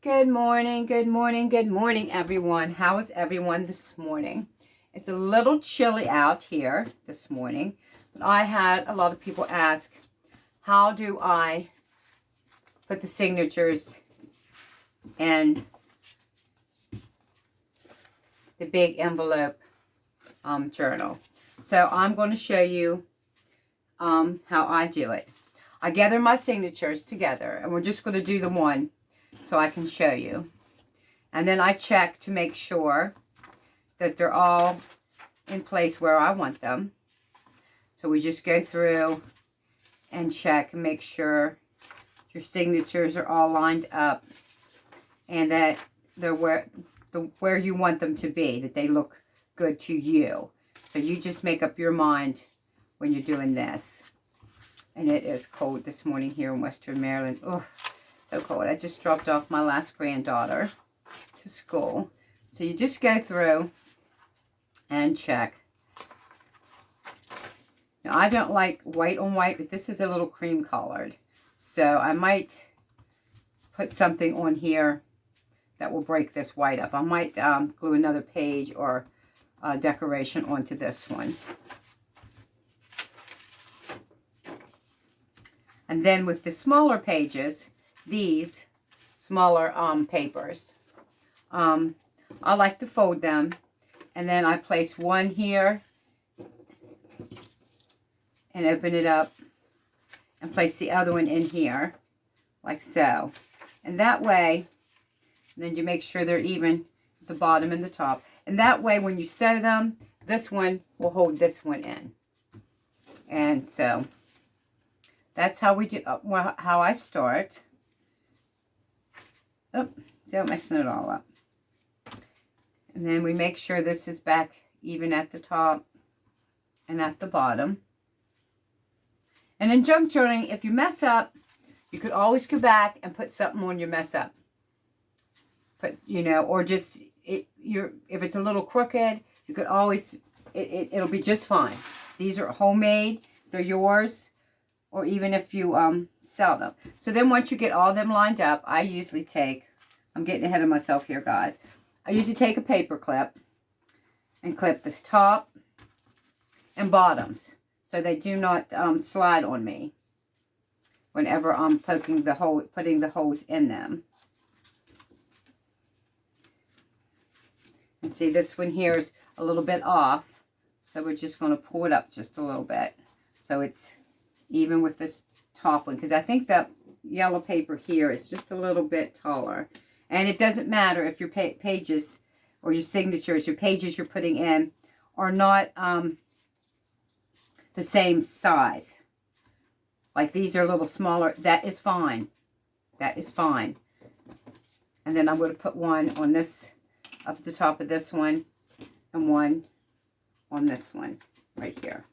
Good morning, good morning, good morning, everyone. How is everyone this morning? It's a little chilly out here this morning, but I had a lot of people ask, how do I put the signatures in the big envelope journal? So I'm going to show you how I do it. I gather my signatures together, and we're just going to do the one so I can show you. And then I check to make sure that they're all in place where I want them. So we just go through and check and make sure your signatures are all lined up and that they're where you want them to be, that they look good to you. So you just make up your mind when you're doing this. And it is cold this morning here in Western Maryland. Oh, so cold. I just dropped off my last granddaughter to school. So you just go through and check. Now, I don't like white on white, but this is a little cream colored. So I might put something on here that will break this white up. I might glue another page or decoration onto this one. And then with the smaller pages, these smaller papers, I like to fold them, and then I place one here and open it up and place the other one in here like so. And that way, then you make sure they're even at the bottom and the top. And that way when you sew them, this one will hold this one in. And so that's how we do, how I start. Oh, see, I'm mixing it all up. And then we make sure this is back even at the top and at the bottom. And in junk journaling, if you mess up, you could always go back and put something on your mess up. But, you know, or just, if it's a little crooked, you could always, it'll be just fine. These are homemade, they're yours. Or even if you sell them. So then once you get all them lined up, I usually take, I'm getting ahead of myself here, guys. I usually take a paper clip and clip the top and bottoms so they do not slide on me whenever I'm putting the holes in them. And see, this one here is a little bit off, so we're just going to pull it up just a little bit so it's even with this top one, because I think that yellow paper here is just a little bit taller. And it doesn't matter if your pages or your signatures, your pages you're putting in are not the same size. Like these are a little smaller. That is fine. That is fine. And then I'm going to put one on this, up at the top of this one, and one on this one right here.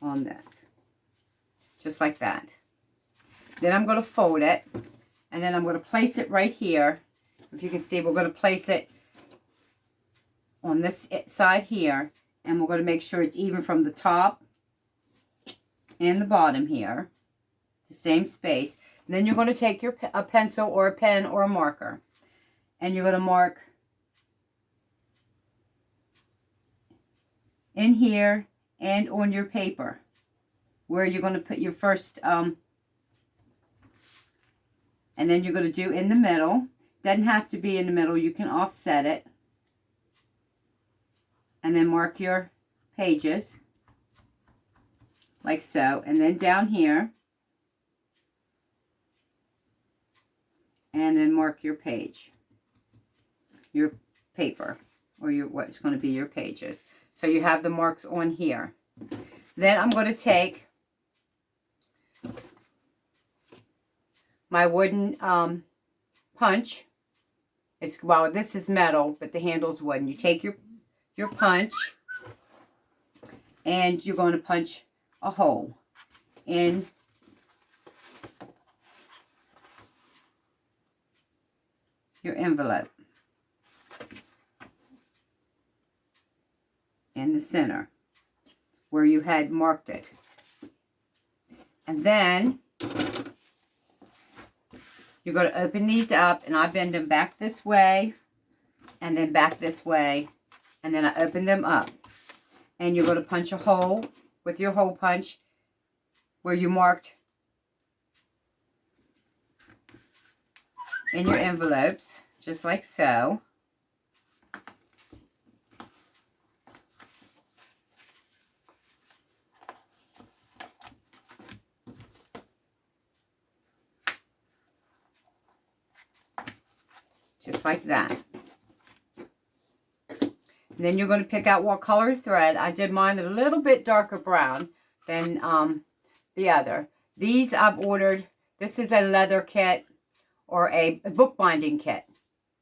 On this. Just like that. Then I'm going to fold it, and then I'm going to place it right here. If you can see, we're going to place it on this side here, and we're going to make sure it's even from the top and the bottom here, the same space. And then you're going to take a pencil or a pen or a marker, and you're going to mark in here and on your paper where you're going to put your first, and then you're going to do in the middle. Doesn't have to be in the middle. You can offset it. And then mark your pages, like so. And then down here. And then mark your page, your paper, or what's going to be your pages. So you have the marks on here. Then I'm going to take my wooden punch. Well, this is metal, but the handle's wooden. You take your punch, and you're going to punch a hole in your envelope in the center where you had marked it. And then You're going to open these up, and I bend them back this way, and then back this way, and then I open them up. And you're going to punch a hole with your hole punch where you marked in your envelopes, just like so. Just like that. And then you're going to pick out what color thread. I did mine a little bit darker brown than the other. These I've ordered. This is a leather kit or a bookbinding kit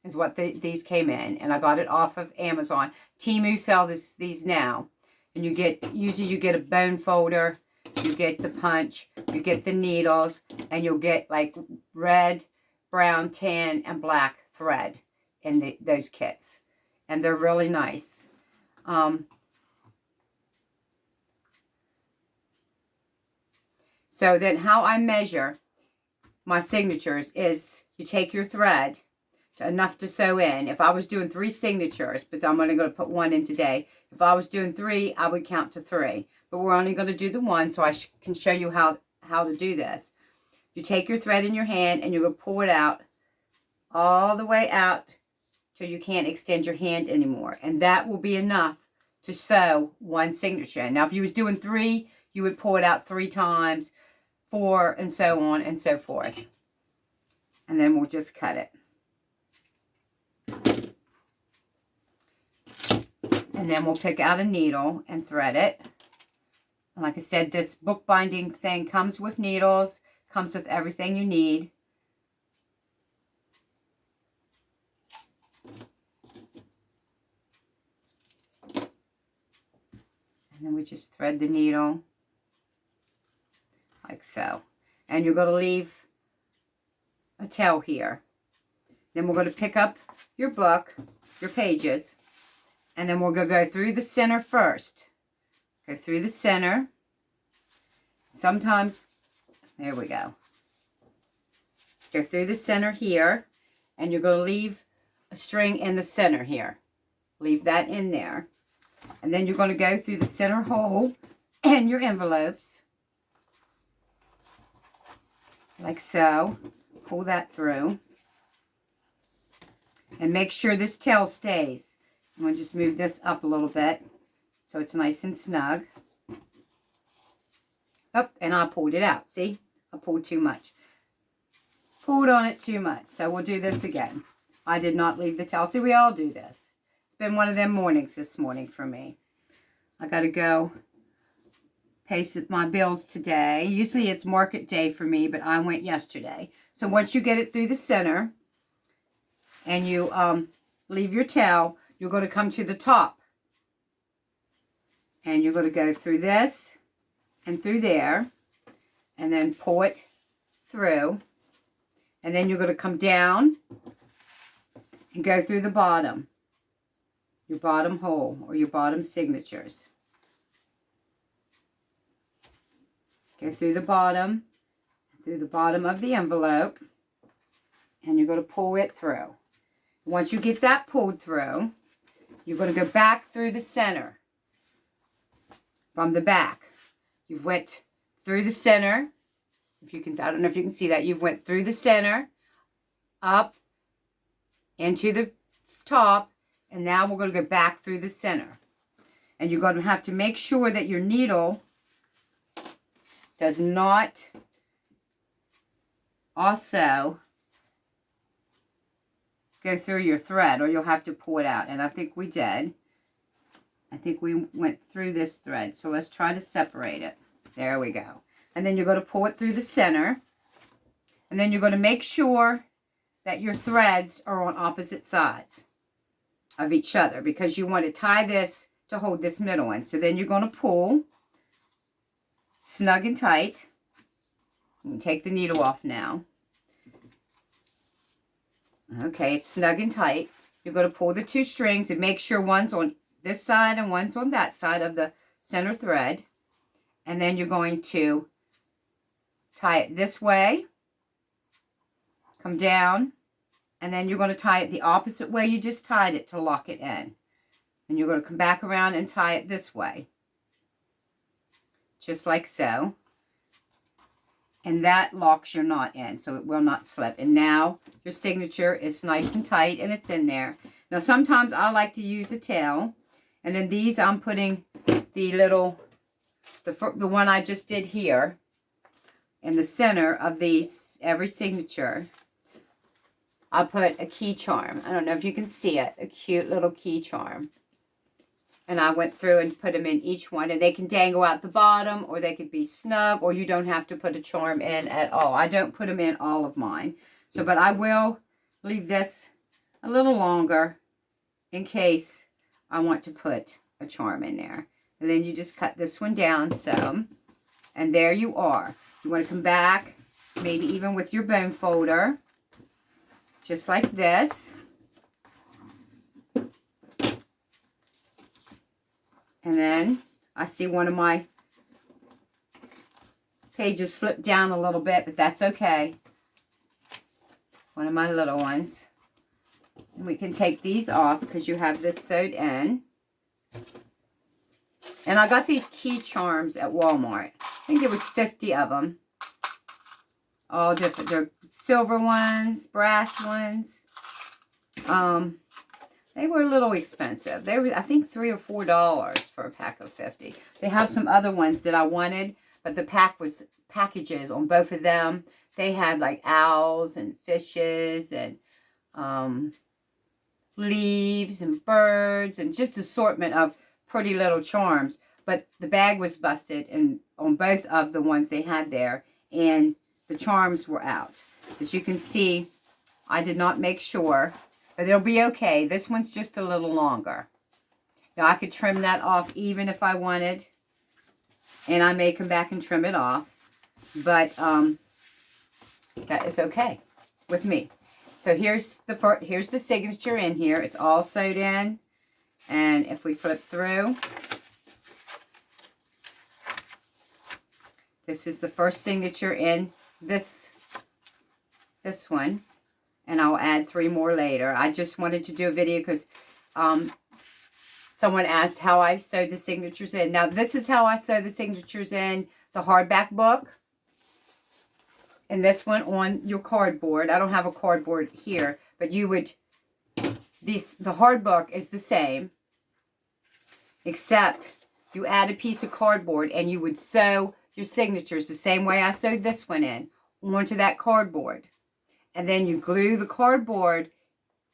is what these came in. And I got it off of Amazon. Temu sells these now. And you get, usually you get a bone folder, you get the punch, you get the needles, and you'll get like red, brown, tan, and black thread in those kits. And they're really nice. So then how I measure my signatures is you take your thread to enough to sew in. If I was doing 3 signatures, but I'm only going to put 1 in today. If I was doing 3, I would count to 3. But we're only going to do the 1, so I can show you how to do this. You take your thread in your hand and you're going to pull it out all the way out till you can't extend your hand anymore. And that will be enough to sew 1 signature. Now, if you was doing 3, you would pull it out 3 times, 4, and so on and so forth. And then we'll just cut it. And then we'll pick out a needle and thread it. And like I said, this bookbinding thing comes with needles, comes with everything you need. And then we just thread the needle like so. And you're going to leave a tail here. Then we're going to pick up your book, your pages, and then we're going to go through the center first. Go through the center. Sometimes, there we go. Go through the center here, and you're going to leave a string in the center here. Leave that in there. And then you're going to go through the center hole in your envelopes. Like so. Pull that through. And make sure this tail stays. I'm going to just move this up a little bit so it's nice and snug. Oh, and I pulled it out. See? I pulled too much. Pulled on it too much. So we'll do this again. I did not leave the tail. See, we all do this. It's been one of them mornings this morning for me. I got to go pay my bills today. Usually it's market day for me, but I went yesterday. So once you get it through the center and you leave your tail, you're going to come to the top. And you're going to go through this and through there. And then pull it through. And then you're going to come down and go through the bottom. Your bottom hole or your bottom signatures. Go through the bottom of the envelope. And you're going to pull it through. Once you get that pulled through, you're going to go back through the center. From the back. You've went through the center. If you can, I don't know if you can see that. You've went through the center, up into the top, and now we're going to go back through the center. And you're going to have to make sure that your needle does not also go through your thread, or you'll have to pull it out. And I think we did. I think we went through this thread. So let's try to separate it. There we go. And then you're going to pull it through the center. And then you're going to make sure that your threads are on opposite sides of each other, because you want to tie this to hold this middle one. So then you're going to pull snug and tight. You can take the needle off now. Okay, it's snug and tight. You're going to pull the 2 strings and make sure one's on this side and one's on that side of the center thread. And then you're going to tie it this way. come down, and then you're going to tie it the opposite way you just tied it to lock it in. And you're going to come back around and tie it this way. Just like so. And that locks your knot in, so it will not slip. And now your signature is nice and tight, and it's in there. Now, sometimes I like to use a tail. And then these, I'm putting the little, the one I just did here, in the center of these, every signature. I put a key charm. I don't know if you can see it. A cute little key charm. And I went through and put them in each one. And they can dangle out the bottom, or they could be snug, or you don't have to put a charm in at all. I don't put them in all of mine. So, but I will leave this a little longer in case I want to put a charm in there. And then you just cut this one down some. And there you are. You want to come back, maybe even with your bone folder. Just like this. And then I see one of my pages slipped down a little bit, but that's okay. One of my little ones. And we can take these off because you have this sewed in. And I got these key charms at Walmart. I think there was 50 of them. All different. They're silver ones, brass ones. They were a little expensive. They were, I think, $3 or $4 for a pack of 50. They have some other ones that I wanted, but the packages on both of them. They had like owls and fishes and leaves and birds and just assortment of pretty little charms. But the bag was busted and on both of the ones they had there, and the charms were out. As you can see, I did not make sure. But it'll be okay. This one's just a little longer. Now, I could trim that off even if I wanted. And I may come back and trim it off. But that is okay with me. So here's the signature in here. It's all sewed in. And if we flip through, this is the first signature in this one. And I'll add 3 more later. I just wanted to do a video because someone asked how I sewed the signatures in. Now, this is how I sew the signatures in the hardback book. And this one on your cardboard. I don't have a cardboard here, but you would, the hard book is the same, except you add a piece of cardboard and you would sew your signatures the same way I sewed this one in onto that cardboard. And then you glue the cardboard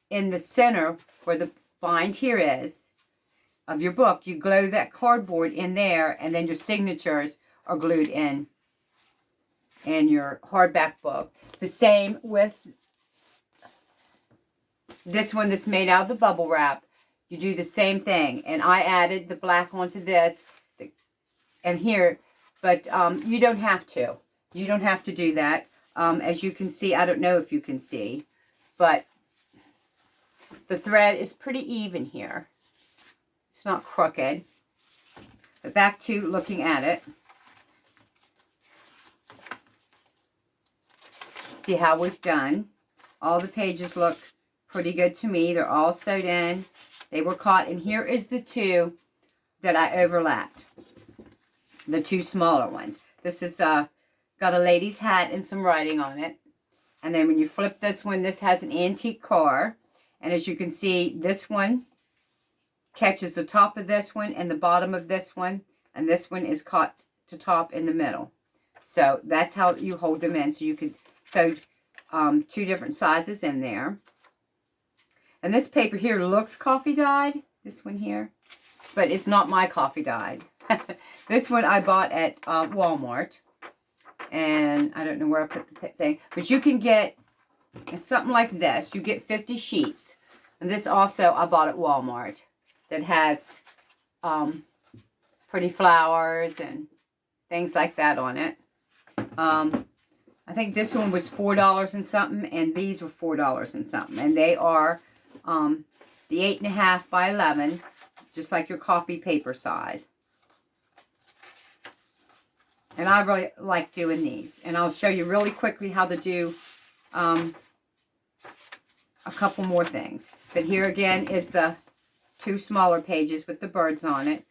in the center where the bind here is of your book. You glue that cardboard in there, and then your signatures are glued in your hardback book. The same with this one that's made out of the bubble wrap. You do the same thing. And I added the black onto this and here, but you don't have to. You don't have to do that. As you can see, I don't know if you can see, but the thread is pretty even here. It's not crooked. But back to looking at it. See how we've done. All the pages look pretty good to me. They're all sewed in. They were caught. And here is the 2 that I overlapped. The 2 smaller ones. This is got a lady's hat and some writing on it. And then when you flip this one, this has an antique car. And as you can see, this one catches the top of this one and the bottom of this one. And this one is caught to top in the middle. So that's how you hold them in. So you can sew 2 different sizes in there. And this paper here looks coffee dyed. This one here. But it's not my coffee dyed. This one I bought at Walmart. And I don't know where I put the thing. But you can get, it's something like this. You get 50 sheets. And this also I bought at Walmart. That has pretty flowers and things like that on it. I think this one was $4 and something. And these were $4 and something. And they are the 8.5 by 11. Just like your copy paper size. And I really like doing these. And I'll show you really quickly how to do a couple more things. But here again is the 2 smaller pages with the birds on it.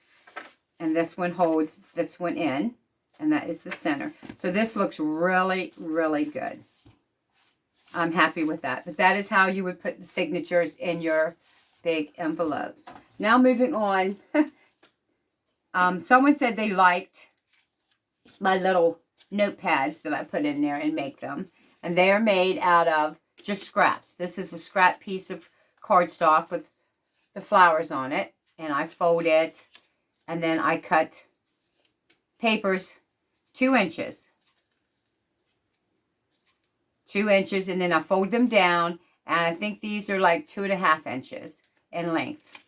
And this one holds this one in. And that is the center. So this looks really, really good. I'm happy with that. But that is how you would put the signatures in your big envelopes. Now moving on. Someone said they liked my little notepads that I put in there and make them. And they are made out of just scraps. This is a scrap piece of cardstock with the flowers on it. And I fold it. And then I cut papers 2 inches. 2 inches. And then I fold them down. And I think these are like 2.5 inches in length.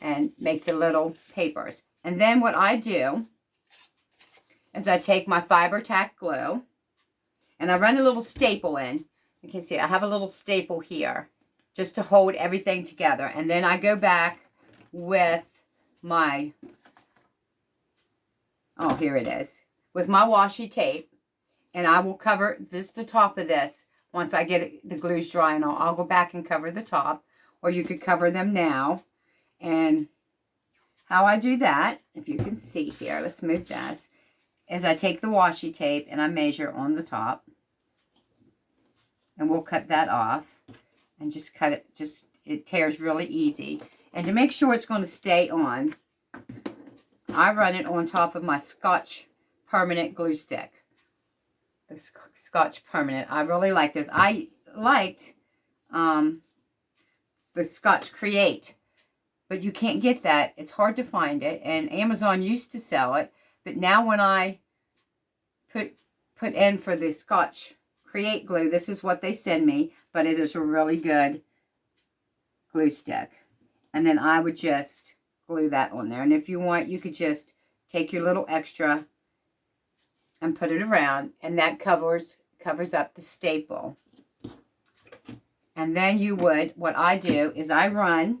And make the little papers. And then what I do is I take my Fibra-Tac glue. And I run a little staple in. You can see I have a little staple here. Just to hold everything together. And then I go back with my, oh, here it is. With my washi tape. And I will cover this, the top of this. Once I get it, the glue's dry and all, I'll go back and cover the top. Or you could cover them now. And how I do that, if you can see here, let's move this, is I take the washi tape and I measure on the top. And we'll cut that off. And just cut it, it tears really easy. And to make sure it's going to stay on, I run it on top of my Scotch Permanent glue stick. The Scotch Permanent. I really like this. I liked the Scotch Create. But you can't get that. It's hard to find it. And Amazon used to sell it. But now when I put in for the Scotch Create glue, this is what they send me. But it is a really good glue stick. And then I would just glue that on there. And if you want, you could just take your little extra and put it around. And that covers up the staple. And then you would, what I do is I run...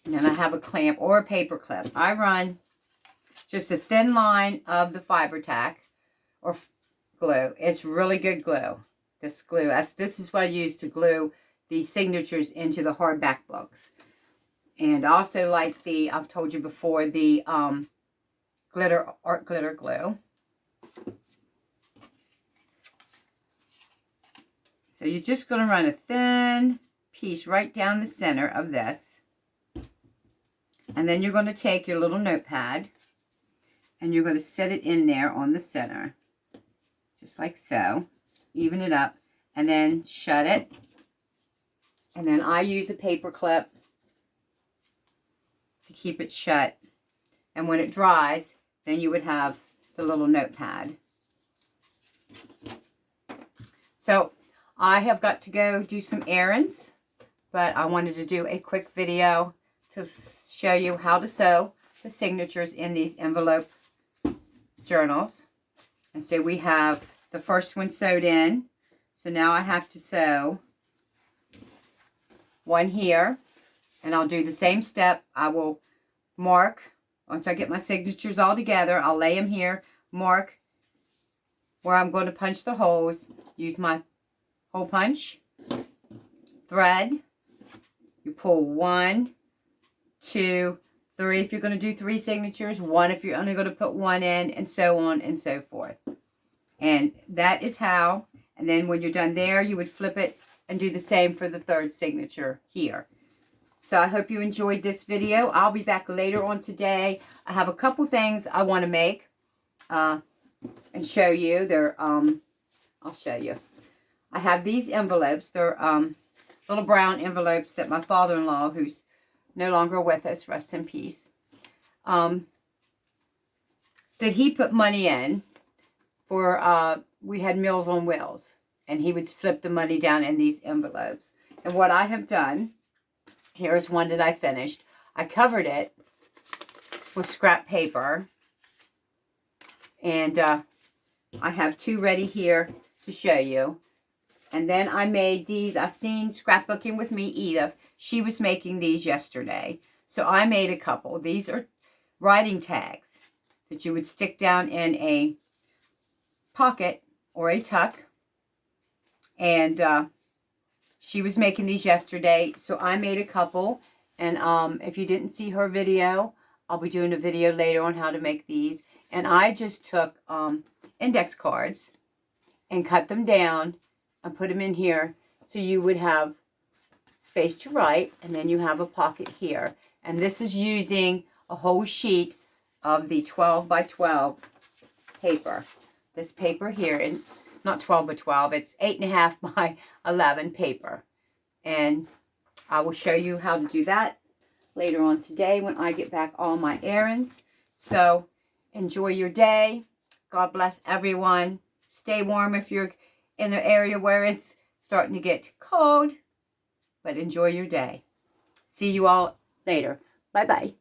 And then I have a clamp or a paper clip. I run just a thin line of the Fibra-Tac or glue. It's really good glue. This glue. This is what I use to glue the signatures into the hardback books. And also like the, I've told you before, the art glitter glue. So you're just going to run a thin piece right down the center of this. And then you're going to take your little notepad and you're going to set it in there on the center. Just like so. Even it up. And then shut it. And then I use a paper clip to keep it shut. And when it dries, then you would have the little notepad. So I have got to go do some errands. But I wanted to do a quick video to show you how to sew the signatures in these envelope journals. And so we have the first one sewed in. So now I have to sew one here. And I'll do the same step. I will mark, once I get my signatures all together, I'll lay them here, mark where I'm going to punch the holes, use my hole punch, thread. You pull 1, 2, 3 if you're going to do 3 signatures, 1 if you're only going to put 1 in, and so on and so forth. And that is how, and then when you're done there, you would flip it and do the same for the 3rd signature here. So I hope you enjoyed this video. I'll be back later on today. I have a couple things I want to make and show you. They're, I'll show you. I have these envelopes. They're little brown envelopes that my father-in-law, who's no longer with us, rest in peace, that he put money in for, we had Meals on Wheels, and he would slip the money down in these envelopes. And what I have done, here's one that I finished. I covered it with scrap paper, and I have 2 ready here to show you. And then I made these. I seen Scrapbooking with Me, Edith. She was making these yesterday. So I made a couple. These are writing tags that you would stick down in a pocket or a tuck. And she was making these yesterday, so I made a couple. And if you didn't see her video, I'll be doing a video later on how to make these. And I just took index cards and cut them down and put them in here so you would have space to write, and then you have a pocket here. And this is using a whole sheet of the 12 by 12 paper. This paper here, it's not 12 by 12, it's 8.5 by 11 paper. And I will show you how to do that later on today when I get back all my errands. So enjoy your day. God bless everyone. Stay warm if you're in an area where it's starting to get cold. But enjoy your day. See you all later. Bye-bye.